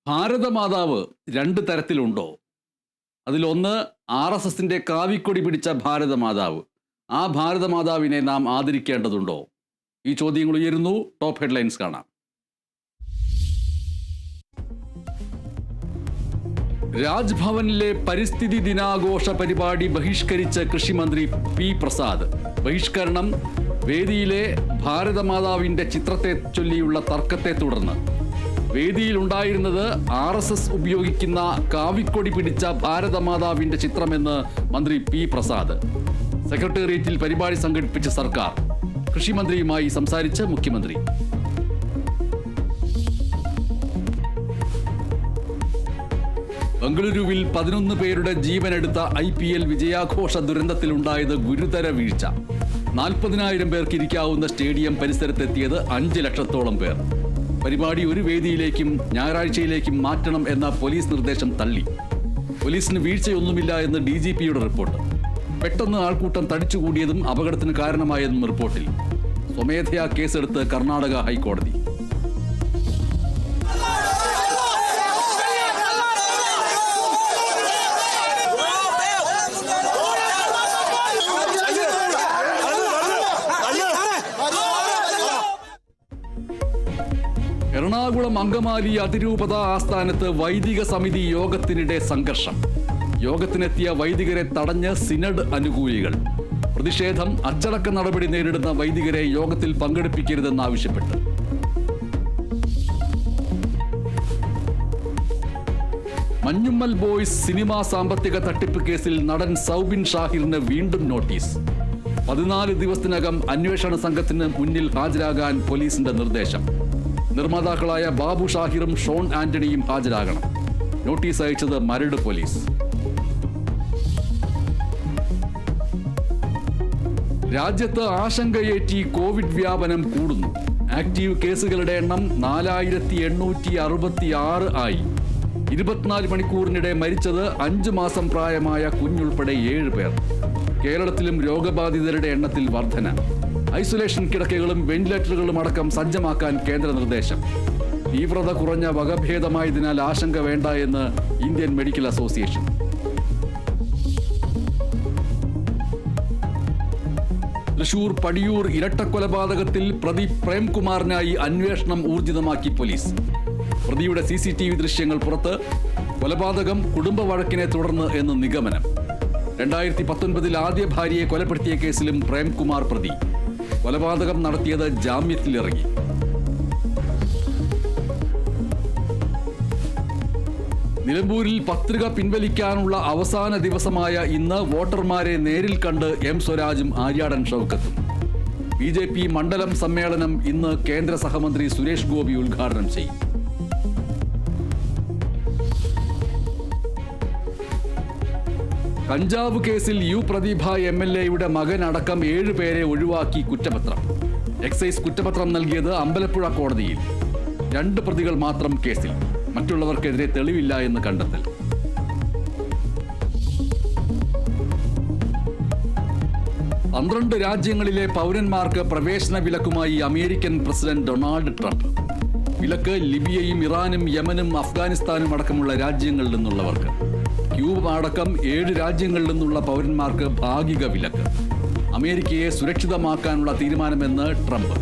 ഭാരതമാതാവ് രണ്ട് തരത്തിലുണ്ടോ? അതിലൊന്ന് RSSന്റെ കാവിക്കൊടി പിടിച്ച ഭാരതമാതാവ്. ആ ഭാരതമാതാവിനെ നാം ആദരിക്കേണ്ടതുണ്ടോ? ഈ ചോദ്യങ്ങൾ ഉയരുന്നു. ടോപ്പ് ഹെഡ്ലൈൻസ് കാണാം. രാജ്ഭവനിലെ പരിസ്ഥിതി ദിനാഘോഷ പരിപാടി ബഹിഷ്കരിച്ച കൃഷിമന്ത്രി പി പ്രസാദ്. ബഹിഷ്കരണം വേദിയിലെ ഭാരതമാതാവിൻ്റെ ചിത്രത്തെ ചൊല്ലിയുള്ള തർക്കത്തെ തുടർന്ന്. വേദിയിലുണ്ടായിരുന്നത് RSS ഉപയോഗിക്കുന്ന കാവിക്കൊടി പിടിച്ച ഭാരതമാതാവിൻ്റെ ചിത്രമെന്ന് മന്ത്രി പി പ്രസാദ്. സെക്രട്ടേറിയറ്റിൽ പരിപാടി സംഘടിപ്പിച്ച സർക്കാർ. കൃഷിമന്ത്രിയുമായി സംസാരിച്ച മുഖ്യമന്ത്രി. ബംഗളൂരുവിൽ 11 പേരുടെ ജീവനെടുത്ത IPL വിജയാഘോഷ ദുരന്തത്തിലുണ്ടായത് ഗുരുതര വീഴ്ച. 40,000 പേർക്ക് ഇരിക്കാവുന്ന സ്റ്റേഡിയം പരിസരത്തെത്തിയത് 5 ലക്ഷത്തോളം പേർ. പരിപാടി ഒരു വേദിയിലേക്കും ഞായറാഴ്ചയിലേക്കും മാറ്റണം എന്ന പോലീസ് നിർദ്ദേശം തള്ളി. പോലീസിന് വീഴ്ചയൊന്നുമില്ല എന്ന് DGPയുടെ റിപ്പോർട്ട്. പെട്ടെന്ന് ആൾക്കൂട്ടം തടിച്ചുകൂടിയതും അപകടത്തിന് കാരണമായതും റിപ്പോർട്ടിൽ. സ്വമേധയാ കേസെടുത്ത് കർണാടക ഹൈക്കോടതി. എറണാകുളം അങ്കമാലി അതിരൂപത ആസ്ഥാനത്ത് വൈദിക സമിതി യോഗത്തിനിടെ സംഘർഷം. യോഗത്തിനെത്തിയ വൈദികരെ തടഞ്ഞ് സിനഡ് അനുകൂലികൾ. പ്രതിഷേധം അച്ചടക്ക നടപടി നേരിടുന്ന വൈദികരെ യോഗത്തിൽ പങ്കെടുപ്പിക്കരുതെന്നാവശ്യപ്പെട്ട്. മഞ്ഞുമ്മൽ ബോയ്സ് സിനിമാ സാമ്പത്തിക തട്ടിപ്പ് കേസിൽ നടൻ സൗബിൻ ഷാഹിറിന് വീണ്ടും നോട്ടീസ്. 14 ദിവസത്തിനകം അന്വേഷണ സംഘത്തിന് മുന്നിൽ ഹാജരാകാൻ പോലീസിന്റെ നിർദ്ദേശം. നിർമ്മാതാക്കളായ ബാബു ഷാഹിറും ഷോൺ ആന്റണിയും ഹാജരാകണം. നോട്ടീസ് അയച്ചത് മരട് പോലീസ്. രാജ്യത്ത് ആശങ്കയേറ്റി കോവിഡ് വ്യാപനം കൂടുന്നു. ആക്റ്റീവ് കേസുകളുടെ എണ്ണം 4866 ആയി. 24 മണിക്കൂറിനിടെ മരിച്ചത് 5 മാസം പ്രായമായ കുഞ്ഞുൾപ്പെടെ 7 പേർ. കേരളത്തിലും രോഗബാധിതരുടെ എണ്ണത്തിൽ വർധന. ഐസൊലേഷൻ കിടക്കകളും വെന്റിലേറ്ററുകളും അടക്കം സജ്ജമാക്കാൻ കേന്ദ്ര നിർദ്ദേശം. തീവ്രത കുറഞ്ഞ വകഭേദമായതിനാൽ ആശങ്ക വേണ്ട എന്ന് Indian medical association. Thrissur Padiyoor ഇരട്ടക്കൊലപാതകത്തിൽ പ്രതി പ്രേംകുമാറിനായി അന്വേഷണം ഊർജിതമാക്കി പോലീസ്. പ്രതിയുടെ CCTV ദൃശ്യങ്ങൾ പുറത്ത്. കൊലപാതകം കുടുംബ വഴക്കിനെ തുടർന്ന് എന്ന് നിഗമനം. 2019 ആദ്യ ഭാര്യയെ കൊലപ്പെടുത്തിയ കേസിലും പ്രേംകുമാർ പ്രതി. കൊലപാതകം നടത്തിയത് ജാമ്യത്തിലിറങ്ങി. നിലമ്പൂരിൽ പത്രിക പിൻവലിക്കാനുള്ള അവസാന ദിവസമായ ഇന്ന് വോട്ടർമാരെ നേരിൽ കണ്ട് M സ്വരാജും ആര്യാടൻ ഷൗക്കത്തും. BJP മണ്ഡലം സമ്മേളനം ഇന്ന് കേന്ദ്ര സഹമന്ത്രി സുരേഷ് ഗോപി ഉദ്ഘാടനം ചെയ്യും. കഞ്ചാവ് കേസിൽ U പ്രദീപ MLAയുടെ മകനടക്കം 7 പേരെ ഒഴിവാക്കി കുറ്റപത്രം. എക്സൈസ് കുറ്റപത്രം നൽകിയത് അമ്പലപ്പുഴ കോടതിയിൽ. 2 പ്രതികൾ മാത്രം കേസിൽ. മറ്റുള്ളവർക്കെതിരെ തെളിവില്ല എന്ന് കണ്ടെത്തൽ. പന്ത്രണ്ട് രാജ്യങ്ങളിലെ പൗരന്മാർക്ക് പ്രവേശന വിലക്കുമായി അമേരിക്കൻ പ്രസിഡന്റ് ഡൊണാൾഡ് ട്രംപ്. വിലക്ക് ലിബിയയും ഇറാനും യമനും അഫ്ഗാനിസ്ഥാനും അടക്കമുള്ള രാജ്യങ്ങളിൽ നിന്നുള്ളവർക്ക്. ക്യൂബ അടക്കം 7 രാജ്യങ്ങളിൽ നിന്നുള്ള പൗരന്മാർക്ക് ഭാഗിക വിലക്ക്. അമേരിക്കയെ സുരക്ഷിതമാക്കാനുള്ള തീരുമാനമെന്ന് ട്രംപ്.